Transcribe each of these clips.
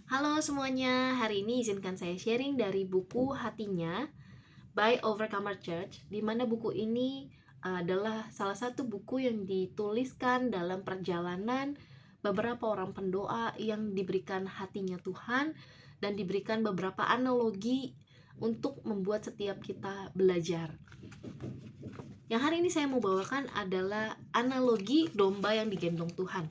Halo semuanya, hari ini izinkan saya sharing dari buku Hatinya by Overcomer Church, di mana buku ini adalah salah satu buku yang dituliskan dalam perjalanan beberapa orang pendoa yang diberikan hatinya Tuhan dan diberikan beberapa analogi untuk membuat setiap kita belajar. Yang hari ini saya mau bawakan adalah analogi domba yang digendong Tuhan.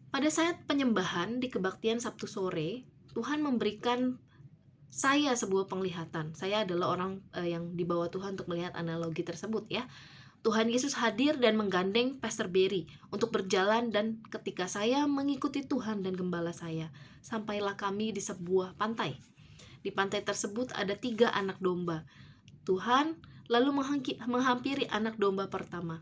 Pada saat penyembahan di kebaktian Sabtu sore, Tuhan memberikan saya sebuah penglihatan. Saya adalah orang yang dibawa Tuhan untuk melihat analogi tersebut ya. Tuhan Yesus hadir dan menggandeng Pastor Berry untuk berjalan, dan ketika saya mengikuti Tuhan dan gembala saya, sampailah kami di sebuah pantai. Di pantai tersebut ada 3 anak domba. Tuhan lalu menghampiri anak domba pertama.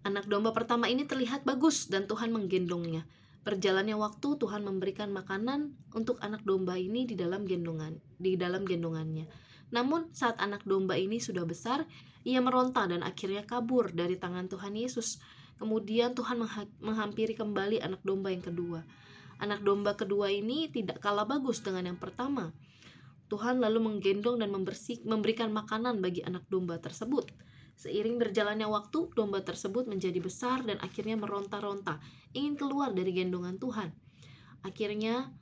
Anak domba pertama ini terlihat bagus dan Tuhan menggendongnya. Berjalannya waktu, Tuhan memberikan makanan untuk anak domba ini di dalam gendongannya. Namun saat anak domba ini sudah besar, ia meronta dan akhirnya kabur dari tangan Tuhan Yesus. Kemudian Tuhan menghampiri kembali anak domba yang kedua. Anak domba kedua ini tidak kalah bagus dengan yang pertama. Tuhan lalu menggendong dan memberikan makanan bagi anak domba tersebut. Seiring berjalannya waktu, domba tersebut menjadi besar dan akhirnya meronta-ronta, ingin keluar dari gendongan Tuhan. Akhirnya,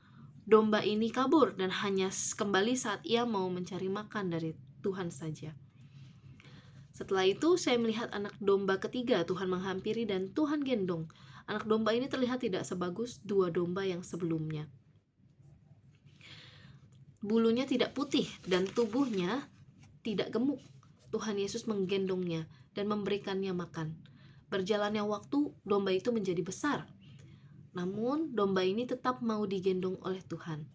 domba ini kabur dan hanya kembali saat ia mau mencari makan dari Tuhan saja. Setelah itu, saya melihat anak domba ketiga Tuhan menghampiri dan Tuhan gendong. Anak domba ini terlihat tidak sebagus 2 domba yang sebelumnya. Bulunya tidak putih dan tubuhnya tidak gemuk. Tuhan Yesus menggendongnya dan memberikannya makan. Berjalannya waktu, domba itu menjadi besar. Namun, domba ini tetap mau digendong oleh Tuhan.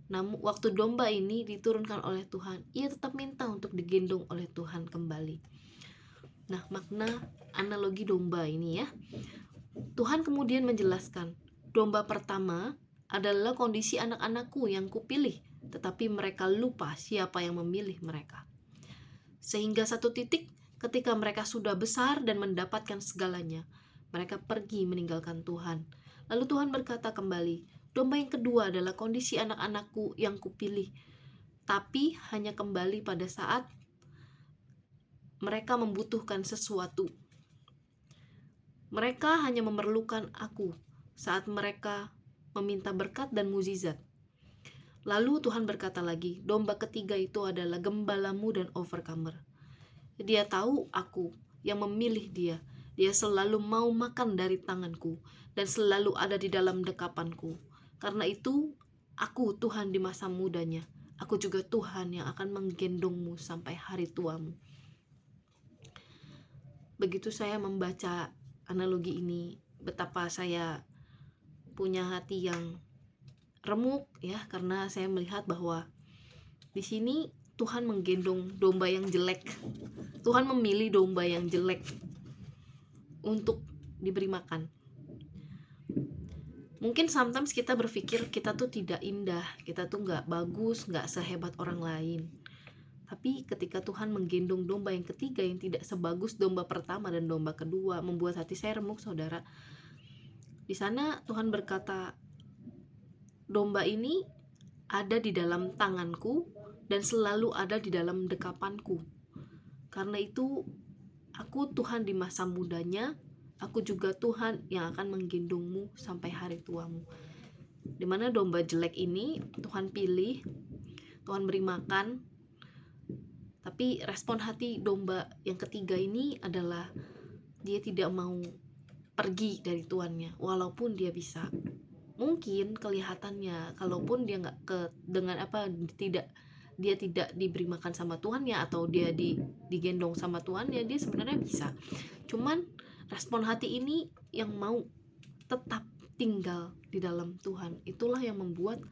Namun, waktu domba ini diturunkan oleh Tuhan, ia tetap minta untuk digendong oleh Tuhan kembali. Nah, makna analogi domba ini ya. Tuhan kemudian menjelaskan, domba pertama adalah kondisi anak-anakku yang kupilih, tetapi mereka lupa siapa yang memilih mereka. Sehingga satu titik ketika mereka sudah besar dan mendapatkan segalanya, mereka pergi meninggalkan Tuhan. Lalu Tuhan berkata kembali, domba yang kedua adalah kondisi anak-anakku yang kupilih, tapi hanya kembali pada saat mereka membutuhkan sesuatu. Mereka hanya memerlukan aku saat mereka meminta berkat dan mukjizat. Lalu Tuhan berkata lagi, domba ketiga itu adalah gembalamu dan overcomer. Dia tahu aku yang memilih dia. Dia selalu mau makan dari tanganku dan selalu ada di dalam dekapanku. Karena itu, aku Tuhan di masa mudanya. Aku juga Tuhan yang akan menggendongmu sampai hari tuamu. Begitu saya membaca analogi ini, betapa saya punya hati yang remuk ya, karena saya melihat bahwa di sini Tuhan menggendong domba yang jelek. Tuhan memilih domba yang jelek untuk diberi makan. Mungkin sometimes kita berpikir kita tuh tidak indah, kita tuh gak bagus, gak sehebat orang lain. Tapi ketika Tuhan menggendong domba yang ketiga yang tidak sebagus domba pertama dan domba kedua, membuat hati saya remuk, saudara. Di sana Tuhan berkata, domba ini ada di dalam tanganku dan selalu ada di dalam dekapanku. Karena itu, aku Tuhan di masa mudanya, aku juga Tuhan yang akan menggendongmu sampai hari tuamu. Dimana domba jelek ini Tuhan pilih, Tuhan beri makan, tapi respon hati domba yang ketiga ini adalah dia tidak mau pergi dari tuannya, walaupun dia bisa. Mungkin kelihatannya, kalaupun dia dia tidak diberi makan sama tuannya atau dia digendong sama tuannya, dia sebenarnya bisa. Cuman respon hati ini yang mau tetap tinggal di dalam Tuhan, itulah yang membuat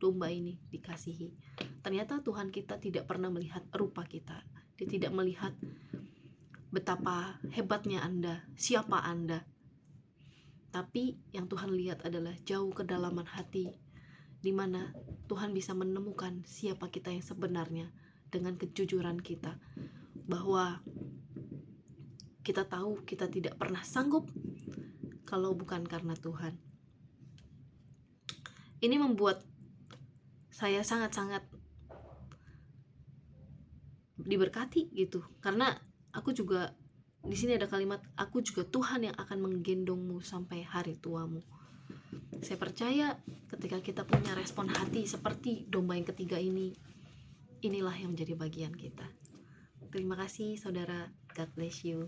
domba ini dikasihi. Ternyata Tuhan kita tidak pernah melihat rupa kita. Dia tidak melihat betapa hebatnya Anda, siapa Anda. Tapi yang Tuhan lihat adalah jauh kedalaman hati, di mana Tuhan bisa menemukan siapa kita yang sebenarnya dengan kejujuran kita, bahwa kita tahu kita tidak pernah sanggup kalau bukan karena Tuhan. Ini membuat saya sangat-sangat diberkati gitu, karena aku juga di sini ada kalimat, aku juga Tuhan yang akan menggendongmu sampai hari tuamu. Saya percaya ketika kita punya respon hati seperti domba yang ketiga ini, inilah yang menjadi bagian kita. Terima kasih saudara, God bless you.